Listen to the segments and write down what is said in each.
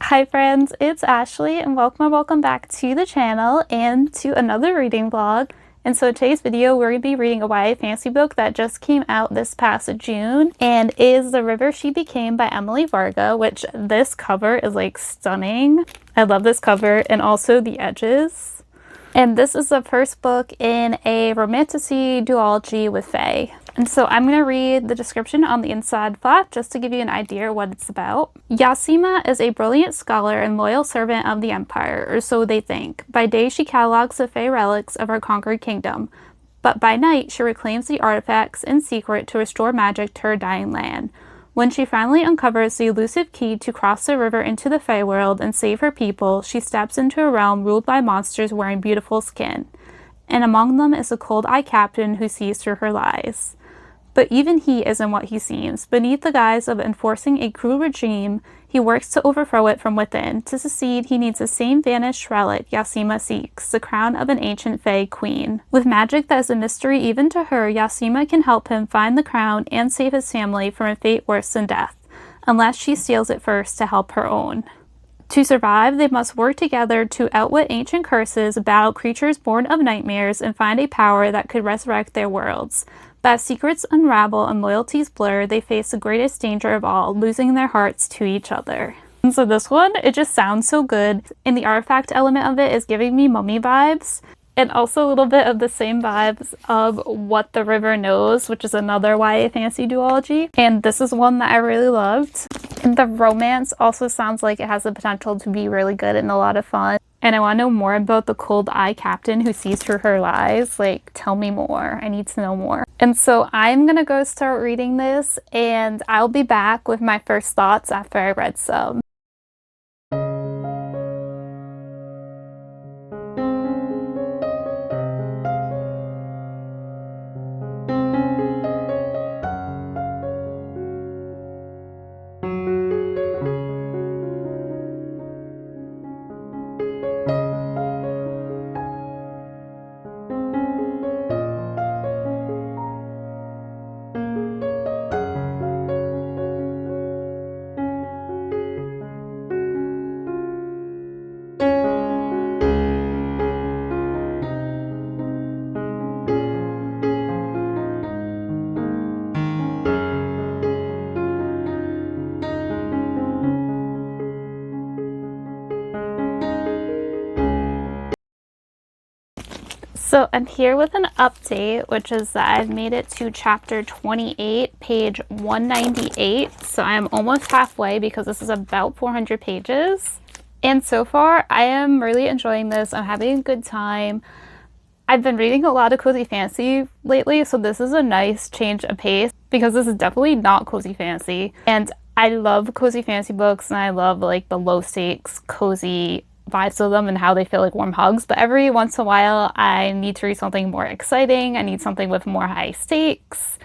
Hi friends, it's Ashley and welcome back to the channel and to another reading vlog. And so in today's video we're going to be reading a YA fantasy book that just came out this past June and is The River She Became by Emily Varga, which this cover is like stunning. I love this cover and also the edges. And this is the first book in a romantasy duology with Fae. And so I'm going to read the description on the inside flap just to give you an idea of what it's about. Yasima is a brilliant scholar and loyal servant of the Empire, or so they think. By day she catalogs the Fae relics of her conquered kingdom, but by night she reclaims the artifacts in secret to restore magic to her dying land. When she finally uncovers the elusive key to cross the river into the Fae world and save her people, she steps into a realm ruled by monsters wearing beautiful skin. And among them is a cold-eyed captain who sees through her lies. But even he isn't what he seems. Beneath the guise of enforcing a cruel regime, he works to overthrow it from within. To succeed, he needs the same vanished relic Yasima seeks, the crown of an ancient Fae queen. With magic that is a mystery even to her, Yasima can help him find the crown and save his family from a fate worse than death, unless she steals it first to help her own. To survive, they must work together to outwit ancient curses, battle creatures born of nightmares, and find a power that could resurrect their worlds. But as secrets unravel and loyalties blur, they face the greatest danger of all, losing their hearts to each other. And so this one, it just sounds so good. And the artifact element of it is giving me mummy vibes. And also a little bit of the same vibes of What the River Knows, which is another YA fantasy duology. And this is one that I really loved. And the romance also sounds like it has the potential to be really good and a lot of fun. And I want to know more about the cold-eyed captain who sees through her lies. Like, tell me more. I need to know more. And so I'm gonna go start reading this, and I'll be back with my first thoughts after I read some. So I'm here with an update, which is that I've made it to chapter 28, page 198. So I'm almost halfway because this is about 400 pages. And so far, I am really enjoying this. I'm having a good time. I've been reading a lot of cozy fantasy lately, so this is a nice change of pace because this is definitely not cozy fantasy. And I love cozy fantasy books, and I love like the low stakes, cozy vibes of them and how they feel like warm hugs, but every once in a while I need to read something more exciting. I need something with more high stakes,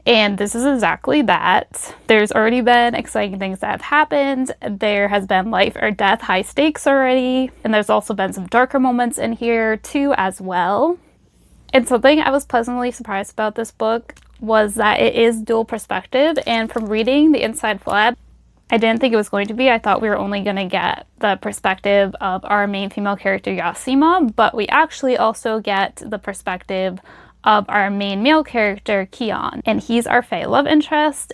and this is exactly that. There's already been exciting things that have happened. There has been life or death high stakes already, and there's also been some darker moments in here too as well. And something I was pleasantly surprised about this book was that it is dual perspective, and from reading the inside flap, I didn't think it was going to be. I thought we were only going to get the perspective of our main female character Yasima, but we actually also get the perspective of our main male character Kion, and he's our Fae love interest.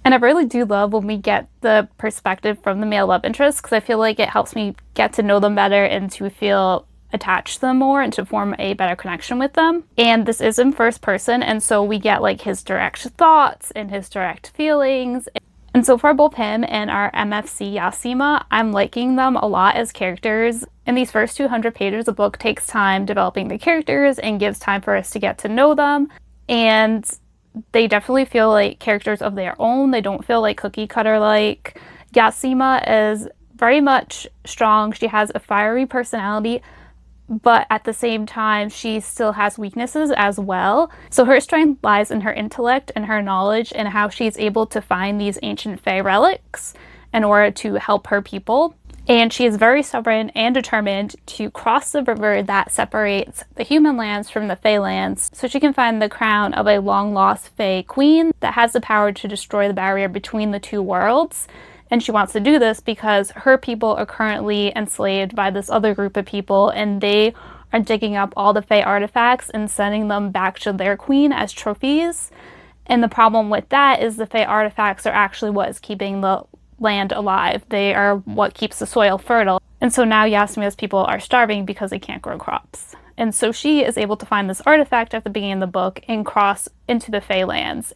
And I really do love when we get the perspective from the male love interest because I feel like it helps me get to know them better and to feel attached to them more and to form a better connection with them. And this is in first person, and so we get like his direct thoughts and his direct feelings. And so for both him and our MFC Yasima, I'm liking them a lot as characters. In these first 200 pages, the book takes time developing the characters and gives time for us to get to know them. And they definitely feel like characters of their own. They don't feel like cookie cutter like. Yasima is very much strong. She has a fiery personality, but at the same time, she still has weaknesses as well. So her strength lies in her intellect and her knowledge and how she's able to find these ancient Fae relics in order to help her people. And she is very stubborn and determined to cross the river that separates the human lands from the Fae lands so she can find the crown of a long-lost Fae queen that has the power to destroy the barrier between the two worlds. And she wants to do this because her people are currently enslaved by this other group of people, and they are digging up all the Fae artifacts and sending them back to their queen as trophies. And the problem with that is the Fae artifacts are actually what is keeping the land alive. They are what keeps the soil fertile. And so now Yasuma's people are starving because they can't grow crops. And so she is able to find this artifact at the beginning of the book and cross into the Fae lands.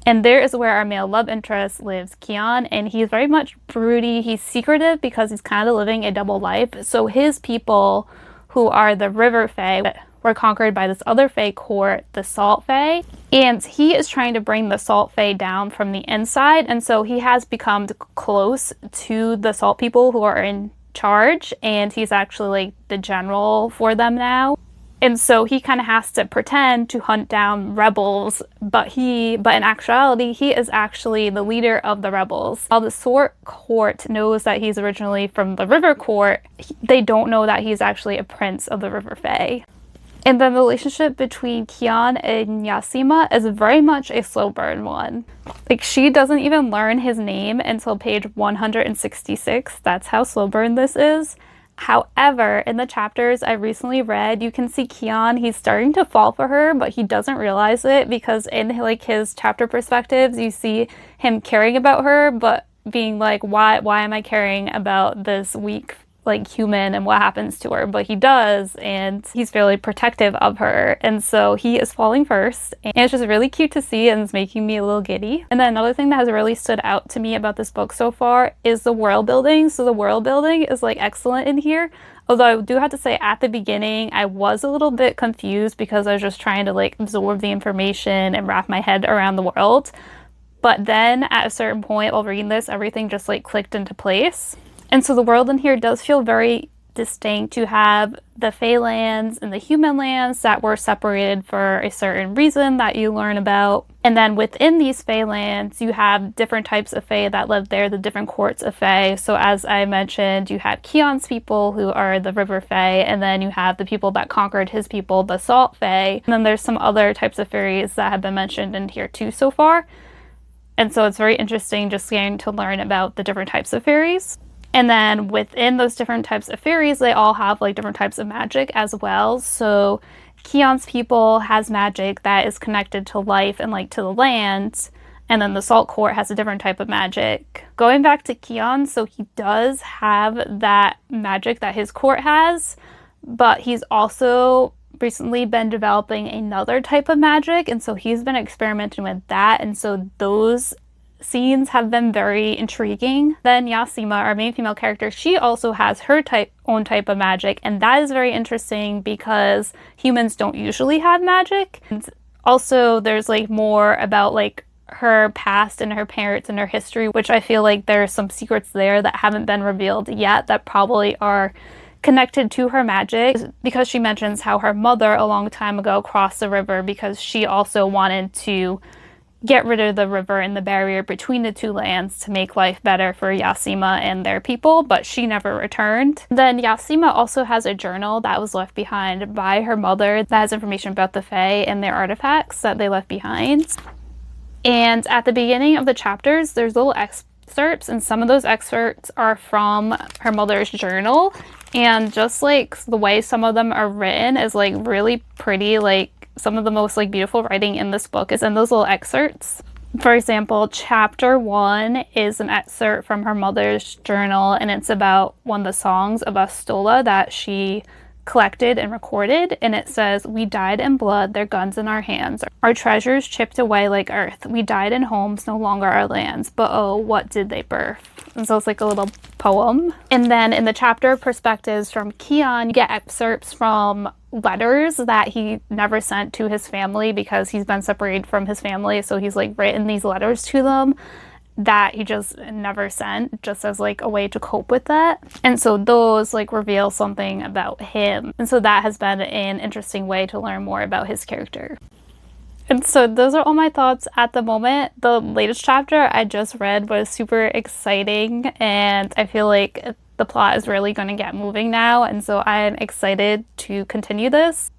And there is where our male love interest lives, Kian, and he's very much broody. He's secretive because he's kind of living a double life. So his people, who are the River Fae, were conquered by this other Fae court, the Salt Fae. And he is trying to bring the Salt Fae down from the inside. And so he has become close to the Salt people who are in charge. And he's actually like the general for them now. And so he kind of has to pretend to hunt down rebels, but in actuality, he is actually the leader of the rebels. While the Sword Court knows that he's originally from the River Court, they don't know that he's actually a prince of the River Fae. And then the relationship between Kian and Yasima is very much a slow burn one. Like, she doesn't even learn his name until page 166. That's how slow burn this is. However, in the chapters I recently read, you can see Kian, he's starting to fall for her, but he doesn't realize it because in like his chapter perspectives, you see him caring about her, but being like, why am I caring about this weak like human and what happens to her? But he does, and he's fairly protective of her, and so he is falling first, and it's just really cute to see, and it's making me a little giddy. And then another thing that has really stood out to me about this book so far is the world building. So the world building is like excellent in here, although I do have to say at the beginning I was a little bit confused because I was just trying to like absorb the information and wrap my head around the world. But then at a certain point while reading this, everything just like clicked into place. And so the world in here does feel very distinct. You have the Fae lands and the human lands that were separated for a certain reason that you learn about. And then within these Fae lands, you have different types of Fae that live there, the different courts of Fae. So as I mentioned, you have Kian's people, who are the River Fae, and then you have the people that conquered his people, the Salt Fae. And then there's some other types of fairies that have been mentioned in here too so far. And so it's very interesting just getting to learn about the different types of fairies. And then within those different types of fairies, they all have like different types of magic as well. So Kian's people has magic that is connected to life and like to the land. And then the Salt Court has a different type of magic. Going back to Kian, so he does have that magic that his court has, but he's also recently been developing another type of magic. And so he's been experimenting with that. And so those scenes have been very intriguing. Then Yasima, our main female character, she also has her own type of magic, and that is very interesting because humans don't usually have magic. And also there's like more about like her past and her parents and her history, which I feel like there's some secrets there that haven't been revealed yet that probably are connected to her magic, because she mentions how her mother a long time ago crossed the river because she also wanted to get rid of the river and the barrier between the two lands to make life better for Yasima and their people, but she never returned. Then Yasima also has a journal that was left behind by her mother that has information about the Fae and their artifacts that they left behind. And at the beginning of the chapters, there's little excerpts, and some of those excerpts are from her mother's journal. And just like the way some of them are written is like really pretty, like some of the most like beautiful writing in this book is in those little excerpts. For example, chapter 1 is an excerpt from her mother's journal, and it's about one of the songs of Astola that she collected and recorded, and it says, "We died in blood, their guns in our hands, our treasures chipped away like earth. We died in homes, no longer our lands, but oh, what did they birth?" And so it's like a little poem. And then in the chapter perspectives from Kian, you get excerpts from letters that he never sent to his family because he's been separated from his family, so he's like written these letters to them that he just never sent, just as like a way to cope with that. And so those like reveal something about him, and so that has been an interesting way to learn more about his character. And so those are all my thoughts at the moment. The latest chapter I just read was super exciting, and I feel like the plot is really going to get moving now, and so I'm excited to continue this.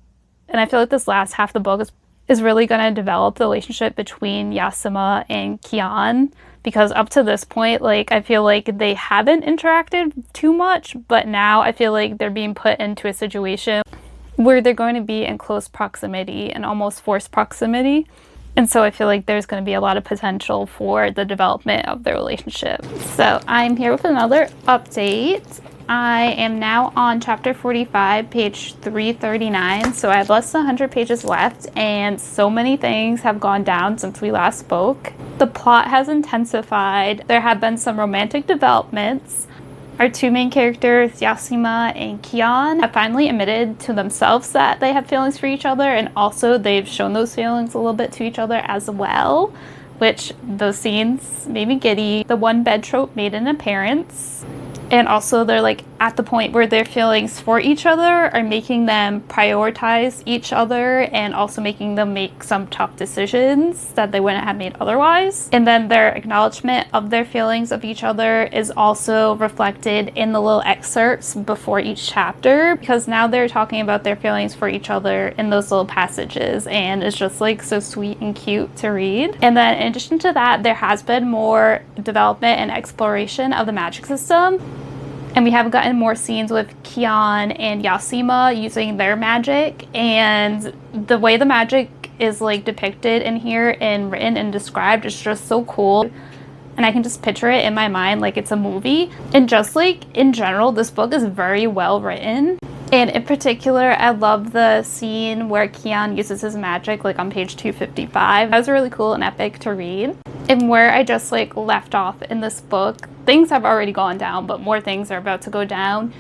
And I feel like this last half of the book is really going to develop the relationship between Yasima and Kian, because up to this point, like, I feel like they haven't interacted too much, but now I feel like they're being put into a situation where they're going to be in close proximity and almost forced proximity. And so I feel like there's going to be a lot of potential for the development of their relationship. So I'm here with another update. I am now on chapter 45, page 339. So I have less than 100 pages left, and so many things have gone down since we last spoke. The plot has intensified. There have been some romantic developments. Our two main characters, Yasima and Kian, have finally admitted to themselves that they have feelings for each other, and also they've shown those feelings a little bit to each other as well, which those scenes made me giddy. The one bed trope made an appearance, and also they're like at the point where their feelings for each other are making them prioritize each other and also making them make some tough decisions that they wouldn't have made otherwise. And then their acknowledgement of their feelings of each other is also reflected in the little excerpts before each chapter, because now they're talking about their feelings for each other in those little passages, and it's just like so sweet and cute to read. And then in addition to that, there has been more development and exploration of the magic system. And we have gotten more scenes with Kian and Yasima using their magic, and the way the magic is like depicted in here and written and described is just so cool. And I can just picture it in my mind like it's a movie. And just like in general, this book is very well written. And in particular, I love the scene where Kian uses his magic, like on page 255. That was really cool and epic to read. And where I just like left off in this book, things have already gone down, but more things are about to go down.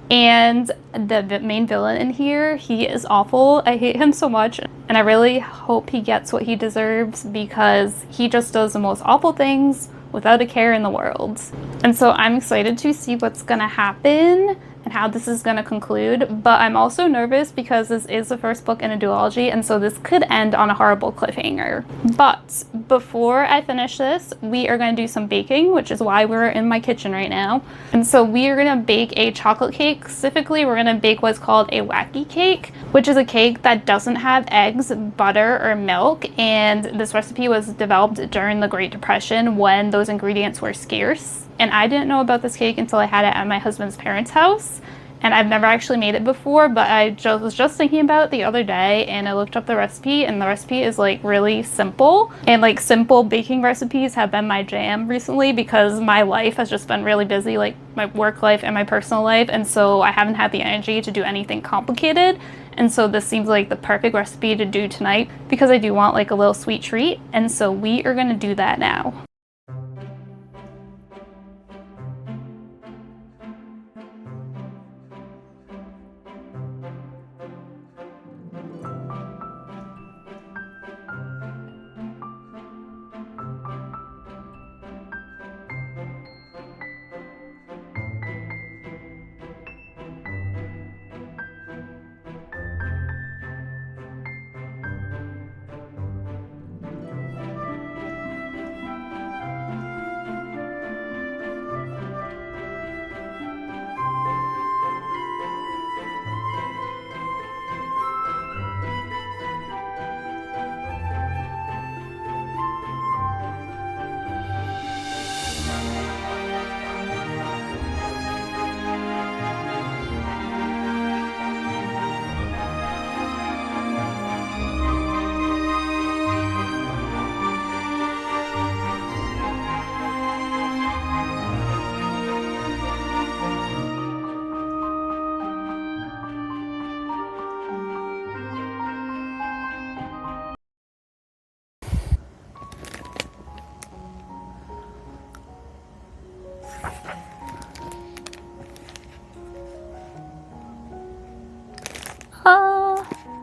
And the main villain in here, he is awful. I hate him so much, and I really hope he gets what he deserves, because he just does the most awful things without a care in the world. And so I'm excited to see what's gonna happen and how this is going to conclude, but I'm also nervous because this is the first book in a duology, and so this could end on a horrible cliffhanger. But before I finish this, we are going to do some baking, which is why we're in my kitchen right now. And so we are going to bake a chocolate cake. Specifically, we're going to bake what's called a wacky cake, which is a cake that doesn't have eggs, butter, or milk, and this recipe was developed during the Great Depression when those ingredients were scarce. And I didn't know about this cake until I had it at my husband's parents' house. And I've never actually made it before, but I was just thinking about it the other day, and I looked up the recipe, and the recipe is like really simple. And like simple baking recipes have been my jam recently because my life has just been really busy, like my work life and my personal life. And so I haven't had the energy to do anything complicated. And so this seems like the perfect recipe to do tonight because I do want like a little sweet treat. And so we are gonna do that now.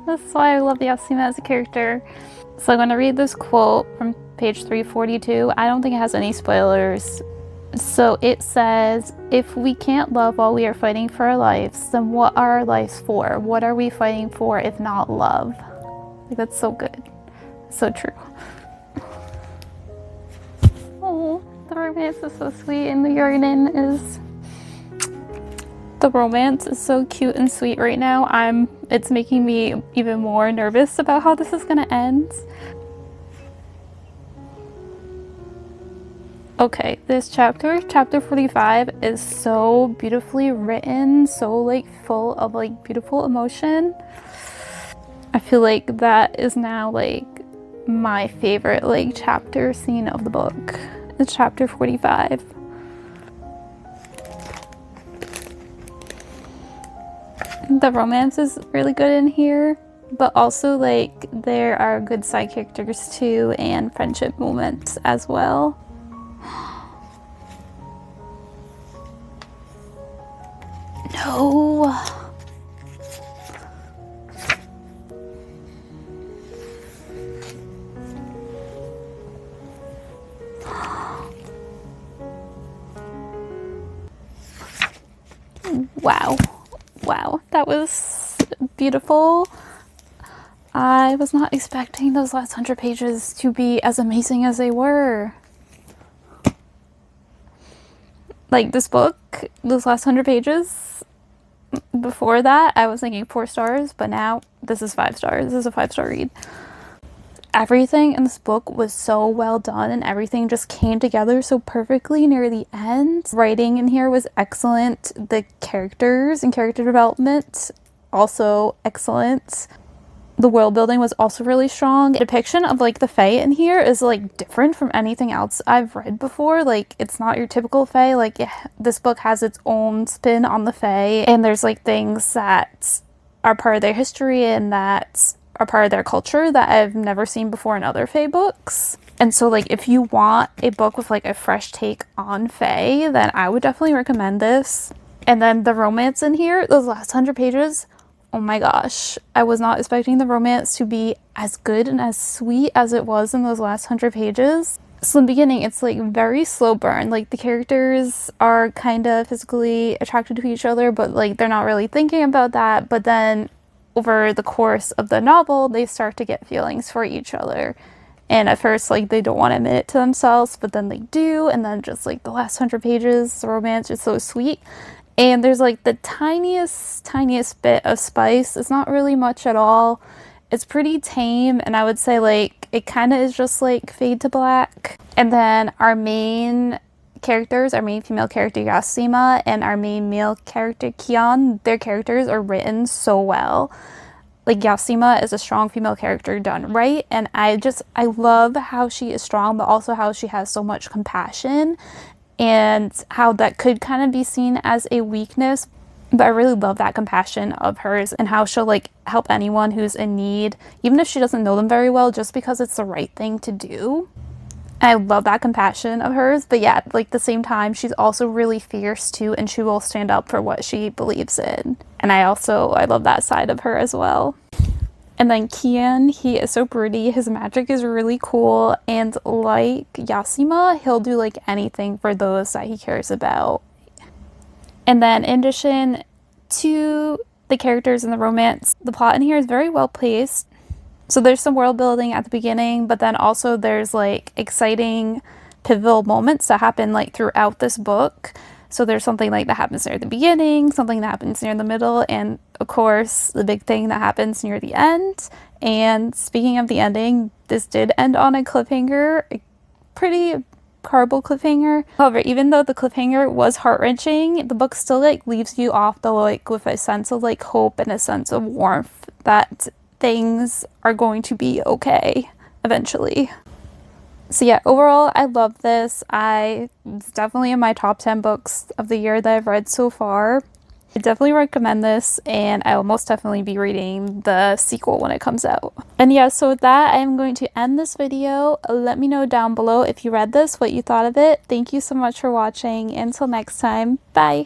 That's why I love Yasima as a character. So I'm going to read this quote from page 342. I don't think it has any spoilers. So it says, "If we can't love while we are fighting for our lives, then what are our lives for? What are we fighting for if not love?" Like, that's so good. So true. Oh, the romance is so sweet, and the romance is so cute and sweet right now. It's making me even more nervous about how this is gonna end. Okay, this chapter, chapter 45, is so beautifully written, so like full of like beautiful emotion. I feel like that is now like my favorite like chapter scene of the book. It's chapter 45. The romance is really good in here, but also like there are good side characters too and friendship moments as well. No. Wow. Wow, that was beautiful. I was not expecting those last 100 pages to be as amazing as they were. Like this book, those last 100 pages, before that I was thinking 4 stars, but now this is 5 stars. This is a 5-star read. Everything in this book was so well done and everything just came together so perfectly near the end. Writing in here was excellent. The characters and character development also excellent. The world building was also really strong. The depiction of like the Fae in here is like different from anything else I've read before. Like it's not your typical Fae. Like this book has its own spin on the Fae, and there's like things that are part of their history and that are part of their culture that I've never seen before in other Fae books. And so like if you want a book with like a fresh take on Fae, then I would definitely recommend this. And then the romance in here, those last 100 pages, oh my gosh, I was not expecting the romance to be as good and as sweet as it was in those last 100 pages. So in the beginning, it's like very slow burn. Like the characters are kind of physically attracted to each other, but like they're not really thinking about that. But then over the course of the novel, they start to get feelings for each other. And at first, like, they don't want to admit it to themselves, but then they do. And then just like the last 100 pages, the romance is so sweet. And there's like the tiniest bit of spice. It's not really much at all. It's pretty tame, and I would say like it kind of is just like fade to black. And then our main characters, our main female character Yasima and our main male character Kian, their characters are written so well. Like Yasima is a strong female character done right, and I love how she is strong, but also how she has so much compassion, and how that could kind of be seen as a weakness. But I really love that compassion of hers and how she'll like help anyone who's in need, even if she doesn't know them very well, just because it's the right thing to do. I love that compassion of hers, but yeah, like at the same time, she's also really fierce too, and she will stand up for what she believes in. And I love that side of her as well. And then Kian, he is so pretty, his magic is really cool, and like Yasima, he'll do like anything for those that he cares about. And then in addition to the characters and the romance, the plot in here is very well placed. So there's some world building at the beginning, but then also there's like exciting pivotal moments that happen like throughout this book. So there's something like that happens near the beginning, something that happens near the middle, and of course the big thing that happens near the end. And speaking of the ending, this did end on a cliffhanger, a pretty horrible cliffhanger. However, even though the cliffhanger was heart-wrenching, the book still like leaves you off the like with a sense of like hope and a sense of warmth that things are going to be okay eventually. So yeah, overall, I love this. It's definitely in my top 10 books of the year that I've read so far. I definitely recommend this, and I will most definitely be reading the sequel when it comes out. And yeah, so with that, I am going to end this video. Let me know down below if you read this, what you thought of it. Thank you so much for watching. Until next time, bye!